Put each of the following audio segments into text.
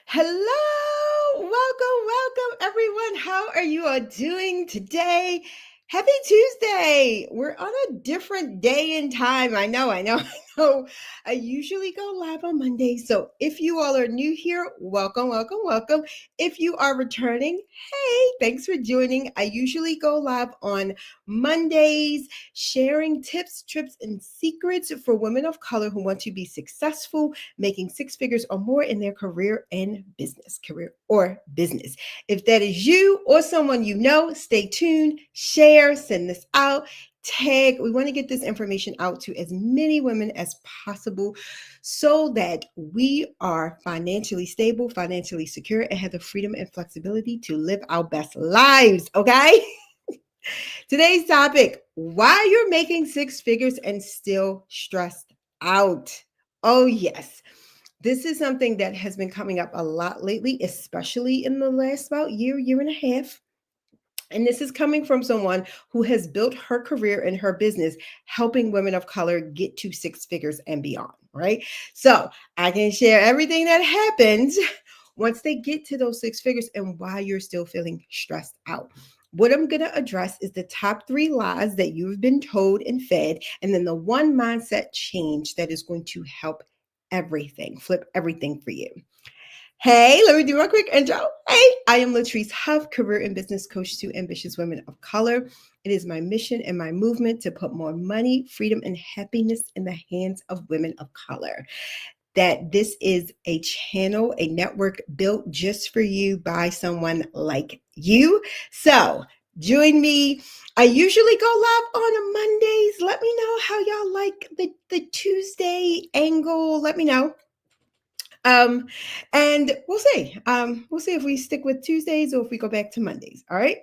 Hello, welcome everyone. How are you all doing today? Happy Tuesday. We're on a different day and time. I know. I usually go live on Mondays. So if you all are new here, welcome. If you are returning, hey, thanks for joining. I usually go live on Mondays, sharing tips, trips, and secrets for women of color who want to be successful making six figures or more in their career or business. If that is you or someone you know, stay tuned, share, send this out, tag. We want to get this information out to as many women as possible so that we are financially stable, financially secure, and have the freedom and flexibility to live our best lives. Okay. Today's topic: why you're making six figures and still stressed out. Oh, yes. This is something that has been coming up a lot lately, especially in the last about year and a half. And this is coming from someone who has built her career and her business helping women of color get to six figures and beyond, right? So I can share everything that happens once they get to those six figures and why you're still feeling stressed out. What I'm going to address is the top three lies that you've been told and fed, and then the one mindset change that is going to help everything, flip everything for you. Hey, let me do a quick intro. Hey, I am Latrice Huff, career and business coach to ambitious women of color. It is my mission and my movement to put more money, freedom, and happiness in the hands of women of color. That this is a channel, a network built just for you by someone like you. So join me. I usually go live on Mondays. Let me know how y'all like the Tuesday angle. Let me know. Um, and we'll see. We'll see if we stick with Tuesdays or if we go back to Mondays. All right.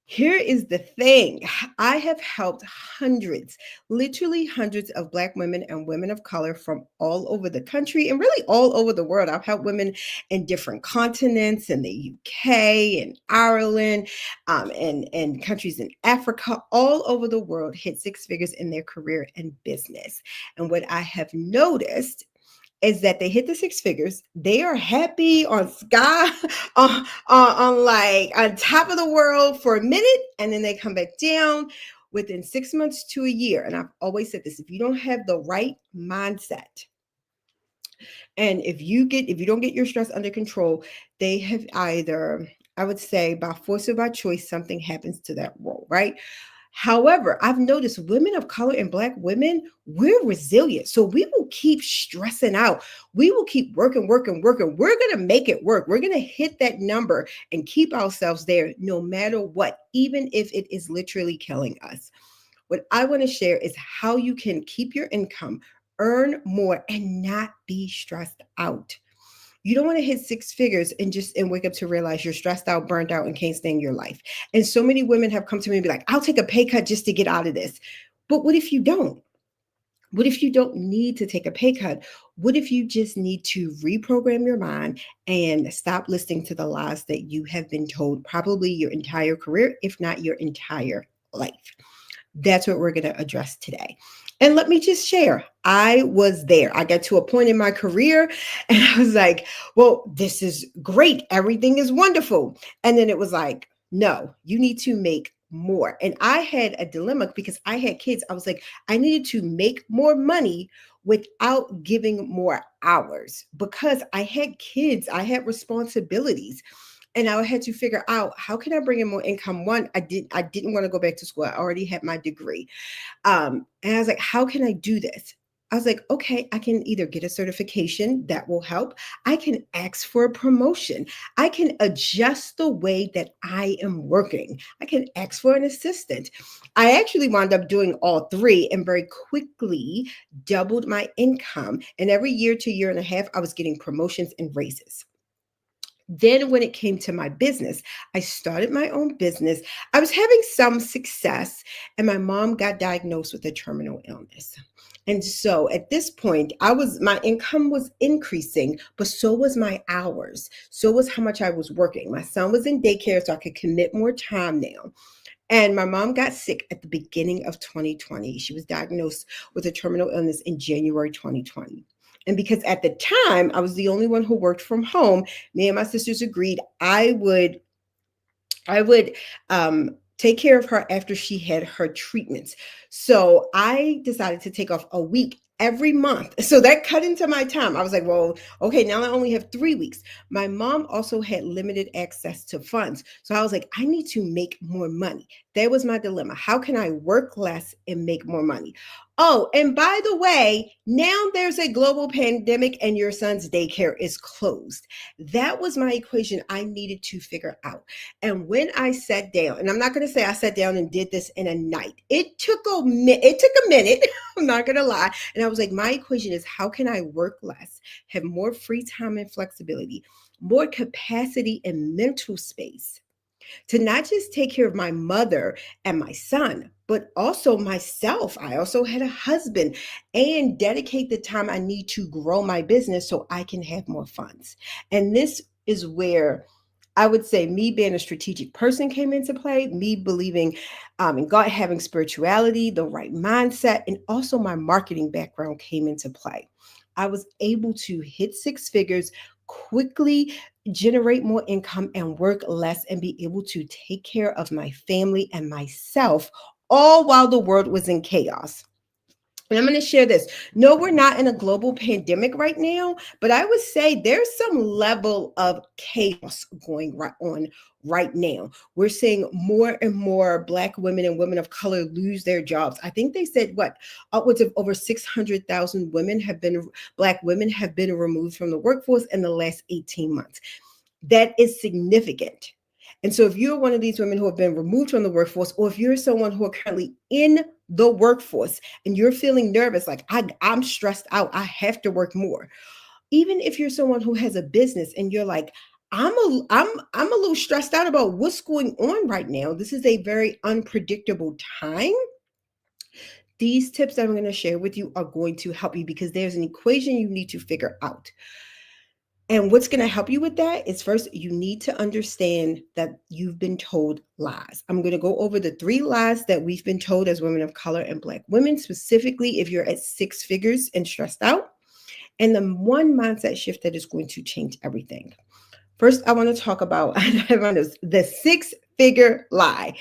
Here is the thing. I have helped hundreds, literally hundreds of Black women and women of color from all over the country and really all over the world. I've helped women in different continents, in the UK and Ireland, and countries in Africa, all over the world, hit six figures in their career and business. And what I have noticed is that they hit the six figures. They are happy on sky, on like on top of the world for a minute, and then they come back down within 6 months to a year. And I've always said this: if you don't have the right mindset, and if you don't get your stress under control, they have either, I would say, by force or by choice, something happens to that role, right? However, I've noticed women of color and Black women, we're resilient. So we will keep stressing out. We will keep working. We're going to make it work. We're going to hit that number and keep ourselves there no matter what, even if it is literally killing us. What I want to share is how you can keep your income, earn more, and not be stressed out. You don't want to hit six figures and wake up to realize you're stressed out, burnt out, and can't stay in your life. And so many women have come to me and be like, I'll take a pay cut just to get out of this. But what if you don't? What if you don't need to take a pay cut? What if you just need to reprogram your mind and stop listening to the lies that you have been told probably your entire career, if not your entire life? That's what we're going to address today. And let me just share, I was there. I got to a point in my career and I was like, well, this is great. Everything is wonderful. And then it was like, no, you need to make more. And I had a dilemma because I had kids. I was like, I needed to make more money without giving more hours because I had kids, I had responsibilities, and I had to figure out how can I bring in more income. One, I didn't want to go back to school. I already had my degree. And I was like, how can I do this? I was like, okay, I can either get a certification that will help. I can ask for a promotion. I can adjust the way that I am working. I can ask for an assistant. I actually wound up doing all three and very quickly doubled my income. And every year to year and a half, I was getting promotions and raises. Then, when it came to my business, I started my own business. I was having some success, and my mom got diagnosed with a terminal illness. And so at this point, my income was increasing, but so was my hours. So was how much I was working. My son was in daycare, so I could commit more time now. And my mom got sick at the beginning of 2020. She was diagnosed with a terminal illness in January 2020. And because at the time I was the only one who worked from home, me and my sisters agreed I would take care of her after she had her treatments. So I decided to take off a week every month. So that cut into my time. I was like, well, okay, now I only have 3 weeks. My mom also had limited access to funds. So I was like, I need to make more money. That was my dilemma. How can I work less and make more money? Oh, and by the way, now there's a global pandemic and your son's daycare is closed. That was my equation I needed to figure out. And when I sat down, and I'm not going to say I sat down and did this in a night. It took a minute. I'm not going to lie. And I was like, my equation is how can I work less, have more free time and flexibility, more capacity and mental space to not just take care of my mother and my son, but also myself. I also had a husband and dedicate the time I need to grow my business so I can have more funds. And this is where I would say me being a strategic person came into play, me believing in God, having spirituality, the right mindset, and also my marketing background came into play. I was able to hit six figures quickly, generate more income, and work less, and be able to take care of my family and myself, all while the world was in chaos. And I'm going to share this. No, we're not in a global pandemic right now, but I would say there's some level of chaos going right on right now. We're seeing more and more Black women and women of color lose their jobs. I think they said what upwards of over 600,000 Black women have been removed from the workforce in the last 18 months. That is significant. And so if you're one of these women who have been removed from the workforce, or if you're someone who are currently in the workforce and you're feeling nervous, like I'm stressed out, I have to work more. Even if you're someone who has a business and you're like, I'm a little stressed out about what's going on right now. This is a very unpredictable time. These tips that I'm going to share with you are going to help you because there's an equation you need to figure out. And what's going to help you with that is first, you need to understand that you've been told lies. I'm going to go over the 3 lies that we've been told as women of color and Black women, specifically if you're at 6 figures and stressed out, and the one mindset shift that is going to change everything. First, I want to talk about the 6-figure lie.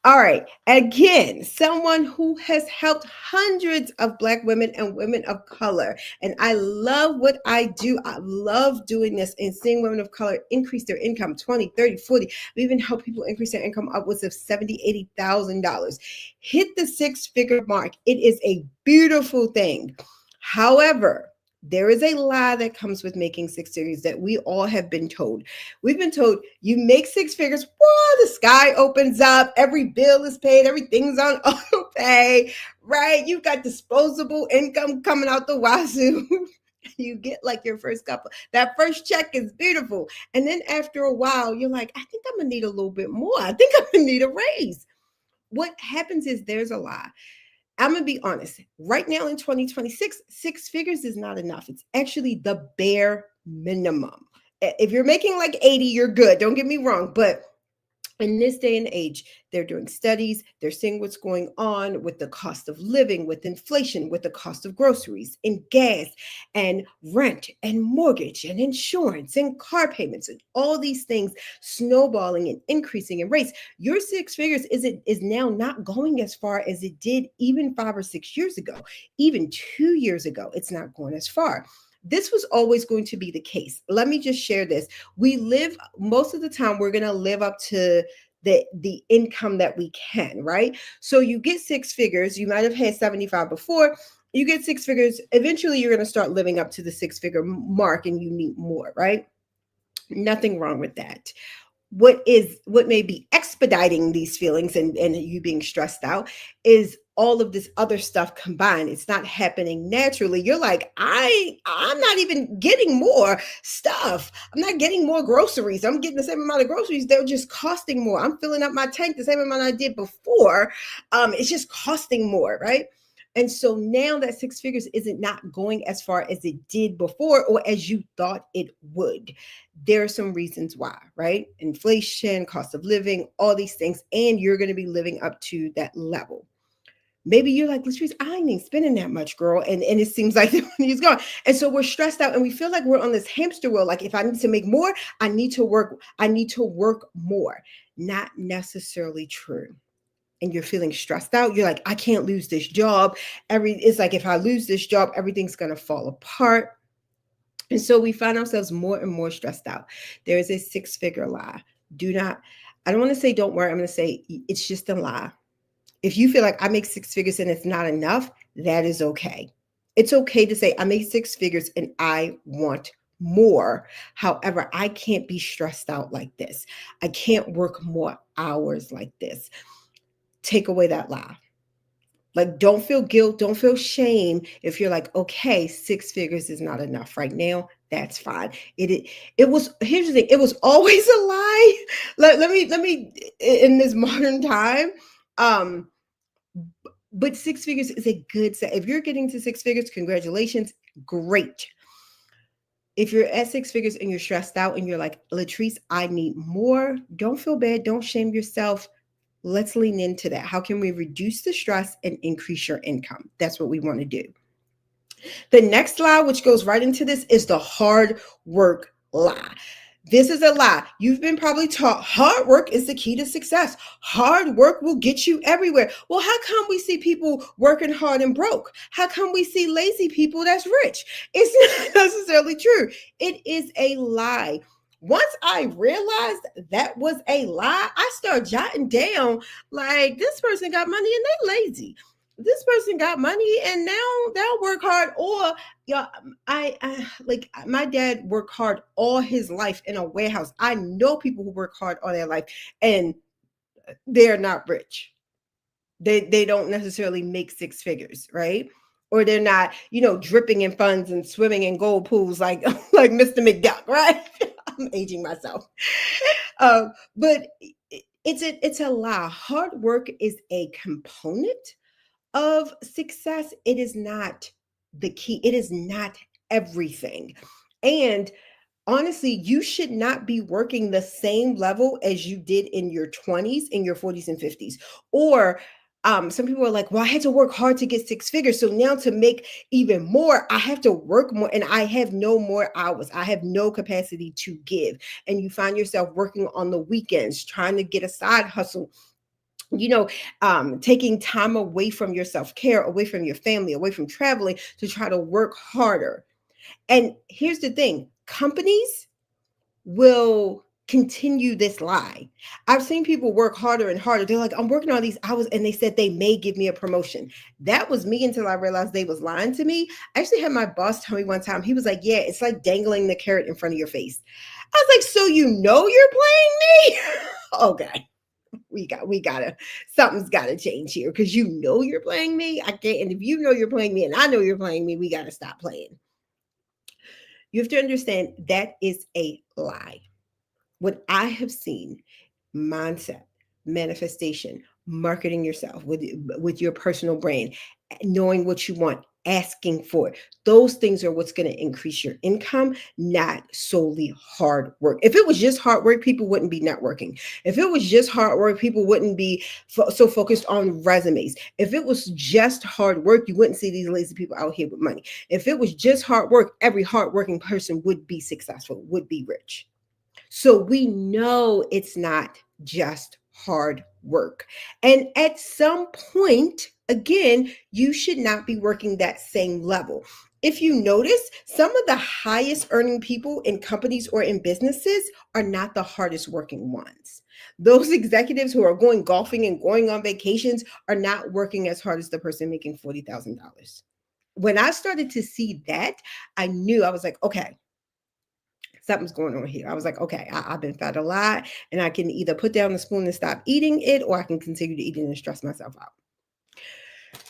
All right. Again, someone who has helped hundreds of Black women and women of color. And I love what I do. I love doing this and seeing women of color increase their income 20, 30, 40. We even help people increase their income upwards of $70,000, $80,000. Hit the 6-figure mark. It is a beautiful thing. However, there is a lie that comes with making 6 figures that we all have been told. We've been told you make 6 figures, whoa, the sky opens up, every bill is paid, everything's on auto pay, right? You've got disposable income coming out the wazoo. You get like your first couple. That first check is beautiful. And then after a while, you're like, I think I'm going to need a little bit more. I think I'm going to need a raise. What happens is there's a lie. I'm going to be honest. Right now in 2026, 6 figures is not enough. It's actually the bare minimum. If you're making like 80, you're good. Don't get me wrong. But in this day and age, they're doing studies. They're seeing what's going on with the cost of living, with inflation, with the cost of groceries and gas and rent and mortgage and insurance and car payments and all these things snowballing and increasing in rates. Your 6 figures is now not going as far as it did even 5 or 6 years ago, even 2 years ago. It's not going as far. This was always going to be the case. Let me just share this. We live most of the time, we're going to live up to the income that we can, right? So you get 6 figures. You might have had 75 before. You get 6 figures. Eventually, you're going to start living up to the 6-figure mark and you need more, right? Nothing wrong with that. What may be expediting these feelings and you being stressed out is all of this other stuff combined. It's not happening naturally. You're like, I'm not even getting more stuff. I'm not getting more groceries. I'm getting the same amount of groceries. They're just costing more. I'm filling up my tank the same amount I did before. It's just costing more, right? And so now that 6 figures isn't not going as far as it did before or as you thought it would. There are some reasons why, right? Inflation, cost of living, all these things, and you're going to be living up to that level. Maybe you're like, Latrice, I ain't even spending that much, girl. And it seems like the money is gone. And so we're stressed out and we feel like we're on this hamster wheel. Like if I need to make more, I need to work more. Not necessarily true. And you're feeling stressed out. You're like, I can't lose this job. It's like if I lose this job, everything's gonna fall apart. And so we find ourselves more and more stressed out. There is a six-figure lie. Do not, I don't want to say don't worry. I'm going to say it's just a lie. If you feel like I make six figures and it's not enough, that is okay. It's okay to say I make six figures and I want more. However, I can't be stressed out like this. I can't work more hours like this. Take away that lie. Like, don't feel guilt, don't feel shame if you're like, okay, six figures is not enough right now. That's fine. It was, here's the thing, it was always a lie. Let me in this modern time, but six figures is a good set. If you're getting to six figures, congratulations, great. If you're at six figures and you're stressed out and you're like, Latrice, I need more, don't feel bad, don't shame yourself. Let's lean into that. How can we reduce the stress and increase your income? That's what we want to do. The next lie, which goes right into this, is the hard work lie. This is a lie. You've been probably taught hard work is the key to success. Hard work will get you everywhere. Well, how come we see people working hard and broke? How come we see lazy people that's rich? It's not necessarily true. It is a lie. Once I realized that was a lie, I started jotting down like this person got money and they lazy. This person got money and now they'll work hard. Or yeah, I like my dad worked hard all his life in a warehouse. I know people who work hard all their life and they're not rich. They don't necessarily make six figures, right? Or they're not, dripping in funds and swimming in gold pools like like Mr. McDuck, right? I'm aging myself. But it's a lie. Hard work is a component of success. It is not the key. It is not everything. And honestly, you should not be working the same level as you did in your 20s, in your 40s and 50s. Or some people are like, well, I had to work hard to get six figures. So now to make even more, I have to work more and I have no more hours. I have no capacity to give. And you find yourself working on the weekends, trying to get a side hustle, taking time away from your self-care, away from your family, away from traveling to try to work harder. And here's the thing, companies will continue this lie. I've seen people work harder and harder. They're like, I'm working all these hours, and they said they may give me a promotion. That was me until I realized they was lying to me. I actually had my boss tell me one time, he was like, yeah, it's like dangling the carrot in front of your face. I was like, so you're playing me? Okay. Something's gotta change here because you're playing me. I can't, and if you know you're playing me and I know you're playing me, we gotta stop playing. You have to understand that is a lie. What I have seen, mindset, manifestation, marketing yourself with your personal brand, knowing what you want, asking for it. Those things are what's going to increase your income, not solely hard work. If it was just hard work, people wouldn't be networking. If it was just hard work, people wouldn't be so focused on resumes. If it was just hard work, you wouldn't see these lazy people out here with money. If it was just hard work, every hardworking person would be successful, would be rich. So we know it's not just hard work. And at some point, again, you should not be working that same level. If you notice, some of the highest earning people in companies or in businesses are not the hardest working ones. Those executives who are going golfing and going on vacations are not working as hard as the person making $40,000. When I started to see that, I knew, I was like, okay, something's going on here. I was like, okay, I've been fed a lot and I can either put down the spoon and stop eating it, or I can continue to eat it and stress myself out.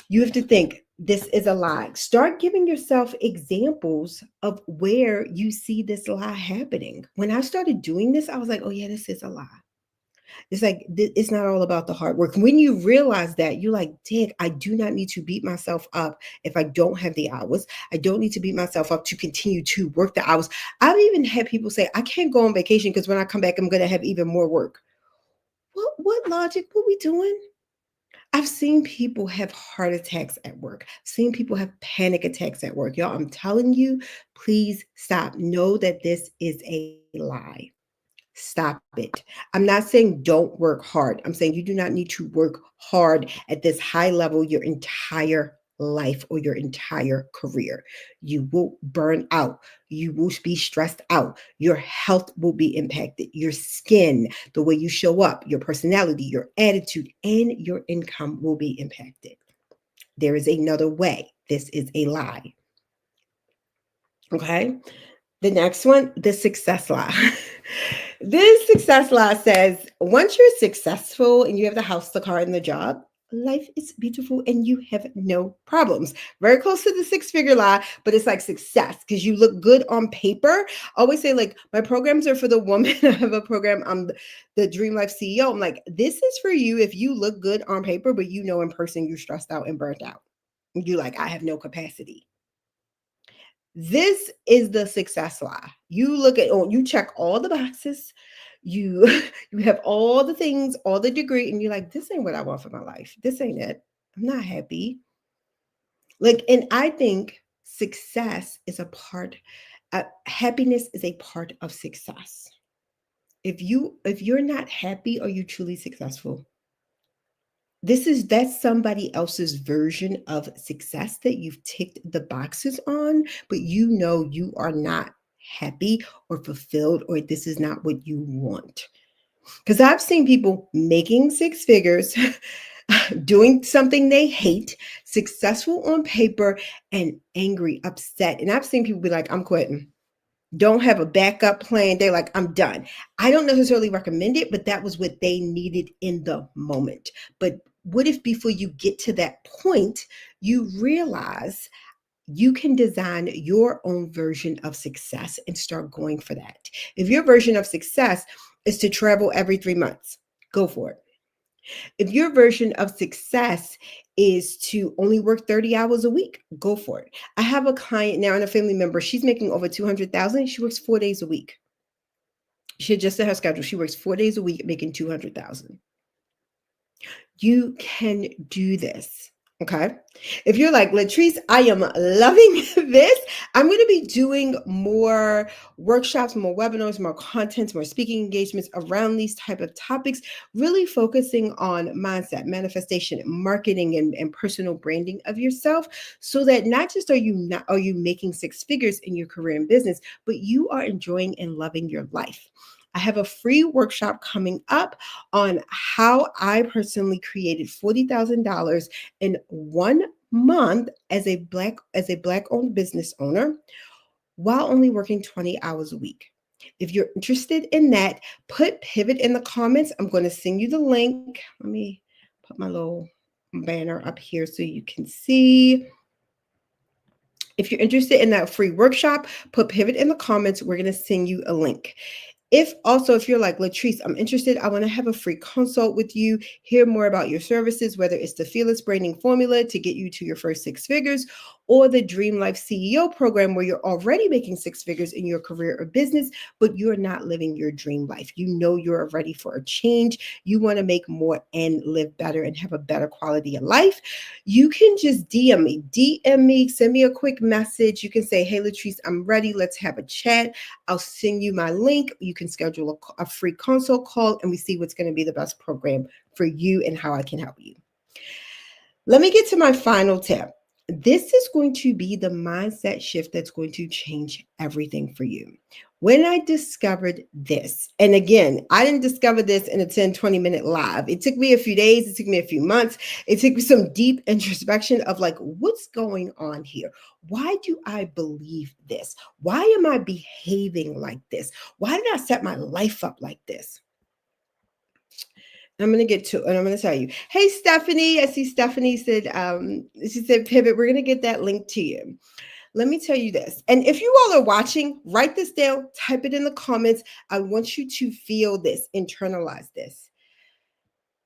You have to think this is a lie. Start giving yourself examples of where you see this lie happening. When I started doing this, I was like, oh yeah, this is a lie. It's like, it's not all about the hard work. When you realize that, you're like, dang, I do not need to beat myself up if I don't have the hours. I don't need to beat myself up to continue to work the hours. I've even had people say, I can't go on vacation because when I come back, I'm going to have even more work. What logic? What we doing? I've seen people have heart attacks at work. I've seen people have panic attacks at work. Y'all, I'm telling you, please stop. Know that this is a lie. Stop it. I'm not saying don't work hard. I'm saying you do not need to work hard at this high level your entire life or your entire career. You will burn out. You will be stressed out. Your health will be impacted. Your skin, the way you show up, your personality, your attitude, and your income will be impacted. There is another way. This is a lie. Okay. The next one, the success law. This success law says once you're successful and you have the house, the car, and the job, life is beautiful and you have no problems. Very close to the six-figure law, but it's like success because you look good on paper. I always say, like, my programs are for the woman. I have a program, I'm the Dream Life CEO. I'm like, this is for you if you look good on paper, but you know in person you're stressed out and burnt out. You're like, I have no capacity. This is the success law. You look at, oh, you check all the boxes. You you have all the things, all the degree, and you're like, this ain't what I want for my life. This ain't it. I'm not happy. Like, and I think success is a part, happiness is a part of success. If you're not happy, are you truly successful? That's somebody else's version of success that you've ticked the boxes on, but you know you are not happy or fulfilled, or this is not what you want. Because I've seen people making six figures, doing something they hate, successful on paper, and angry, upset. And I've seen people be like, I'm quitting. Don't have a backup plan. They're like, I'm done. I don't necessarily recommend it, but that was what they needed in the moment. But what if before you get to that point, you realize you can design your own version of success and start going for that? If your version of success is to travel every 3 months, go for it. If your version of success is to only work 30 hours a week, go for it. I have a client now and a family member. She's making over 200,000. She works 4 days a week. She adjusted her schedule. She works 4 days a week, making 200,000. You can do this. Okay. If you're like, Latrice, I am loving this. I'm going to be doing more workshops, more webinars, more contents, more speaking engagements around these type of topics, really focusing on mindset, manifestation, marketing, and personal branding of yourself, so that not just are you making six figures in your career and business, but you are enjoying and loving your life. I have a free workshop coming up on how I personally created $40,000 in 1 month as a black owned business owner while only working 20 hours a week. If you're interested in that, put pivot in the comments. I'm going to send you the link. Let me put my little banner up here so you can see. If you're interested in that free workshop, put pivot in the comments. We're going to send you a link. If you're like, Latrice, I'm interested, I want to have a free consult with you, hear more about your services, whether it's the Fearless Branding Formula to get you to your first six figures, or the Dream Life CEO program where you're already making six figures in your career or business, but you're not living your dream life. You know you're ready for a change. You want to make more and live better and have a better quality of life. You can just DM me, send me a quick message. You can say, hey, Latrice, I'm ready. Let's have a chat. I'll send you my link. You can schedule a free consult call and we see what's going to be the best program for you and how I can help you. Let me get to my final tip. This is going to be the mindset shift that's going to change everything for you. When I discovered this, and again, I didn't discover this in a 10, 20-minute live. It took me a few days. It took me a few months. It took me some deep introspection of like, what's going on here? Why do I believe this? Why am I behaving like this? Why did I set my life up like this? I'm going to get to it and I'm going to tell you. Hey, Stephanie. I see Stephanie said, she said, pivot. We're going to get that link to you. Let me tell you this. And if you all are watching, write this down, type it in the comments. I want you to feel this, internalize this.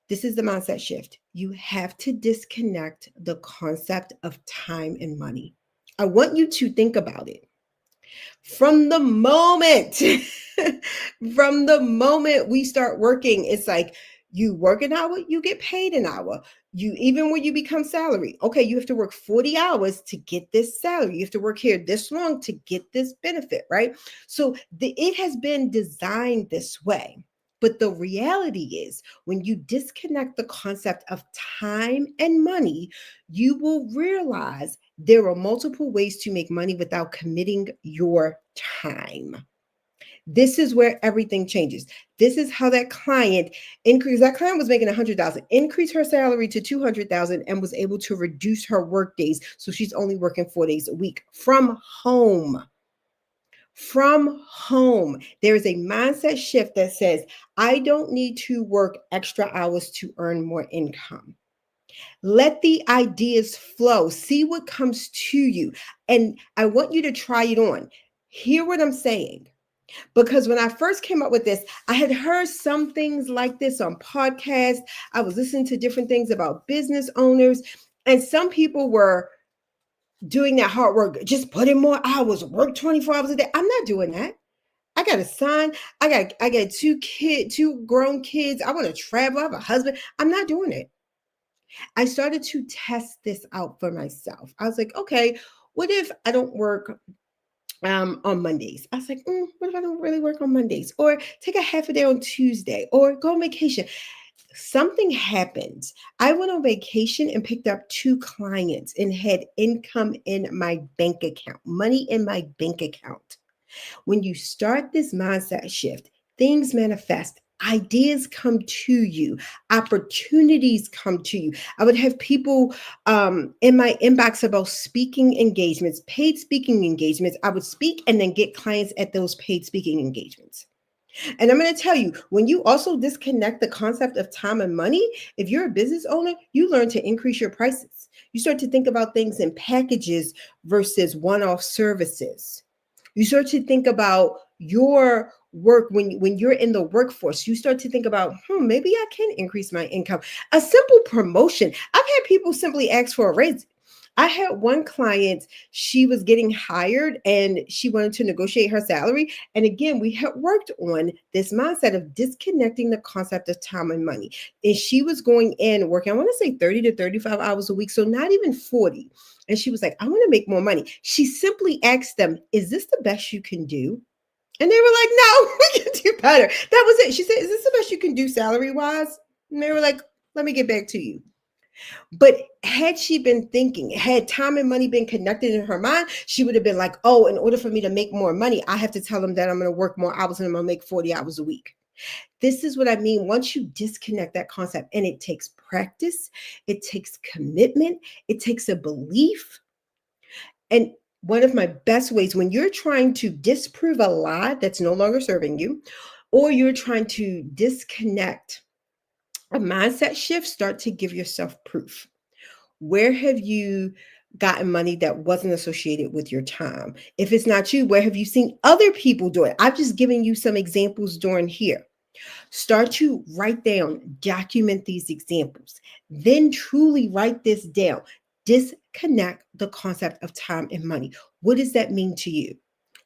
This is the mindset shift. You have to disconnect the concept of time and money. I want you to think about it. From the moment we start working, it's like you work an hour, you get paid an hour. You even when you become salary, okay, you have to work 40 hours to get this salary. You have to work here this long to get this benefit, right? So it has been designed this way. But the reality is, when you disconnect the concept of time and money, you will realize there are multiple ways to make money without committing your time. This is where everything changes. This is how that client increased. That client was making 100,000, increased her salary to 200,000, and was able to reduce her work days. So she's only working 4 days a week from home. From home, there is a mindset shift that says, I don't need to work extra hours to earn more income. Let the ideas flow. See what comes to you. And I want you to try it on. Hear what I'm saying. Because when I first came up with this, I had heard some things like this on podcasts. I was listening to different things about business owners, and some people were doing that hard work, just put in more hours, work 24 hours a day. I'm not doing that. I got a son. I got two grown kids. I want to travel. I have a husband. I'm not doing it. I started to test this out for myself. I was like, okay, what if I don't work on Mondays? I was like, what if I don't really work on Mondays? Or take a half a day on Tuesday or go on vacation? Something happened. I went on vacation and picked up two clients and had income in my bank account, money in my bank account. When you start this mindset shift, things manifest. Ideas come to you, opportunities come to you. I would have people in my inbox about speaking engagements, paid speaking engagements. I would speak and then get clients at those paid speaking engagements. And I'm going to tell you, when you also disconnect the concept of time and money, if you're a business owner, you learn to increase your prices. You start to think about things in packages versus one off services. You start to think about your work when you're in the workforce. You start to think about, maybe I can increase my income. A simple promotion. I've had people simply ask for a raise. I had one client, she was getting hired and she wanted to negotiate her salary. And again, we had worked on this mindset of disconnecting the concept of time and money. And she was going in working, I want to say 30 to 35 hours a week, so not even 40. And she was like, I want to make more money. She simply asked them, is this the best you can do? And they were like, no, we can do better. That was it. She said, is this the best you can do salary wise? And they were like, let me get back to you. But had she been thinking, had time and money been connected in her mind, she would have been like, oh, in order for me to make more money, I have to tell them that I'm going to work more hours and I'm going to make 40 hours a week. This is what I mean. Once you disconnect that concept, and it takes practice, it takes commitment, it takes a belief. And one of my best ways, when you're trying to disprove a lie that's no longer serving you, or you're trying to disconnect a mindset shift, start to give yourself proof. Where have you gotten money that wasn't associated with your time? If it's not you, where have you seen other people do it? I've just given you some examples during here. Start to write down, document these examples, then truly write this down. Disconnect the concept of time and money. What does that mean to you?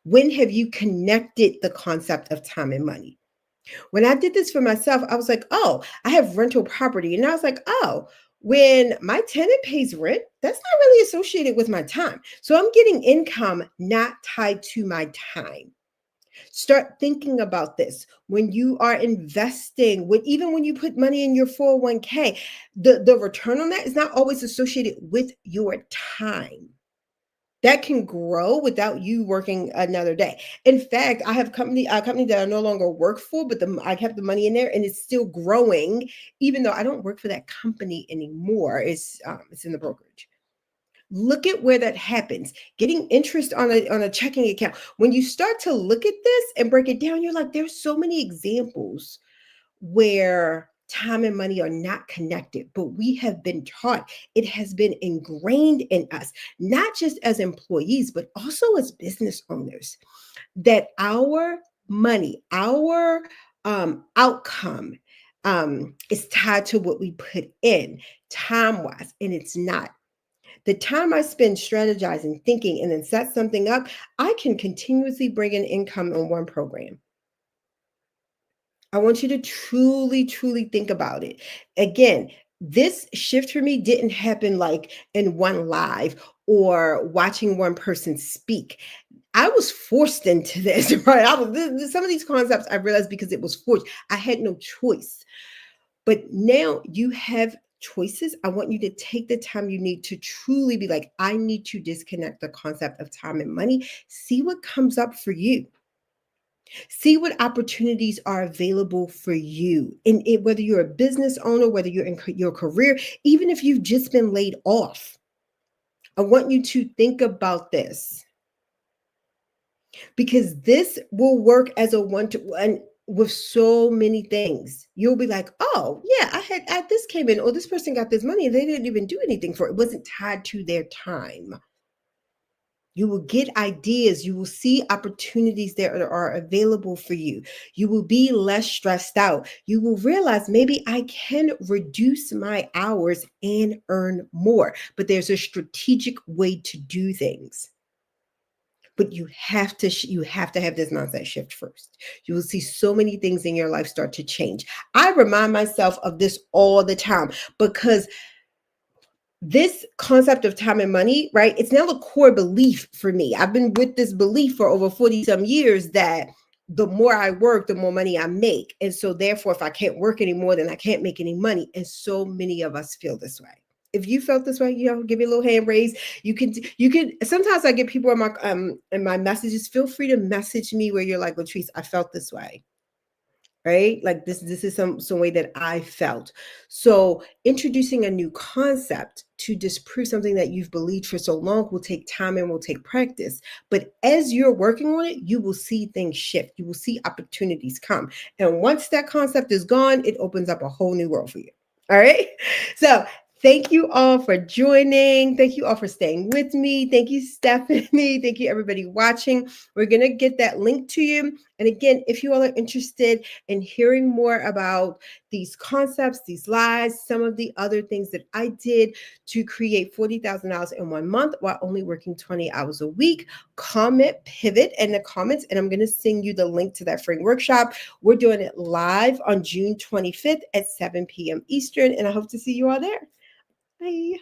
When have you connected the concept of time and money? When I did this for myself, I was like, oh, I have rental property. And I was like, oh, when my tenant pays rent, that's not really associated with my time. So I'm getting income not tied to my time. Start thinking about this when you are investing, even when you put money in your 401k, the return on that is not always associated with your time. That can grow without you working another day. In fact, I have a company that I no longer work for, but I have the money in there and it's still growing, even though I don't work for that company anymore. It's in the brokerage. Look at where that happens. Getting interest on a checking account. When you start to look at this and break it down, you're like, there's so many examples where time and money are not connected, but we have been taught, it has been ingrained in us, not just as employees, but also as business owners, that our money, our outcome is tied to what we put in time wise, and it's not. The time I spend strategizing, thinking, and then set something up, I can continuously bring in income on one program. I want you to truly, truly think about it. Again, this shift for me didn't happen like in one live or watching one person speak. I was forced into this, right? Some of these concepts I realized because it was forced. I had no choice. But now you have choices. I want you to take the time you need to truly be like, I need to disconnect the concept of time and money. See what comes up for you. See what opportunities are available for you. And whether you're a business owner, whether you're in your career, even if you've just been laid off, I want you to think about this because this will work as a one to one with so many things. You'll be like, oh yeah, this came in, or this person got this money and they didn't even do anything for it. It wasn't tied to their time. You will get ideas. You will see opportunities that are available for you. You will be less stressed out. You will realize maybe I can reduce my hours and earn more. But there's a strategic way to do things. But you have to have this mindset shift first. You will see so many things in your life start to change. I remind myself of this all the time because this concept of time and money, right? It's now a core belief for me. I've been with this belief for over 40 some years that the more I work, the more money I make. And so therefore, if I can't work anymore, then I can't make any money. And so many of us feel this way. If you felt this way, give me a little hand raise. You can sometimes I get people in my messages. Feel free to message me where you're like, Latrice, I felt this way, right? Like this is some way that I felt. So introducing a new concept to disprove something that you've believed for so long will take time and will take practice. But as you're working on it, you will see things shift. You will see opportunities come. And once that concept is gone, it opens up a whole new world for you. All right. So thank you all for joining. Thank you all for staying with me. Thank you, Stephanie. Thank you, everybody watching. We're going to get that link to you. And again, if you all are interested in hearing more about these concepts, these lies, some of the other things that I did to create $40,000 in 1 month while only working 20 hours a week, comment pivot in the comments, and I'm going to send you the link to that free workshop. We're doing it live on June 25th at 7 p.m. Eastern, and I hope to see you all there. Bye.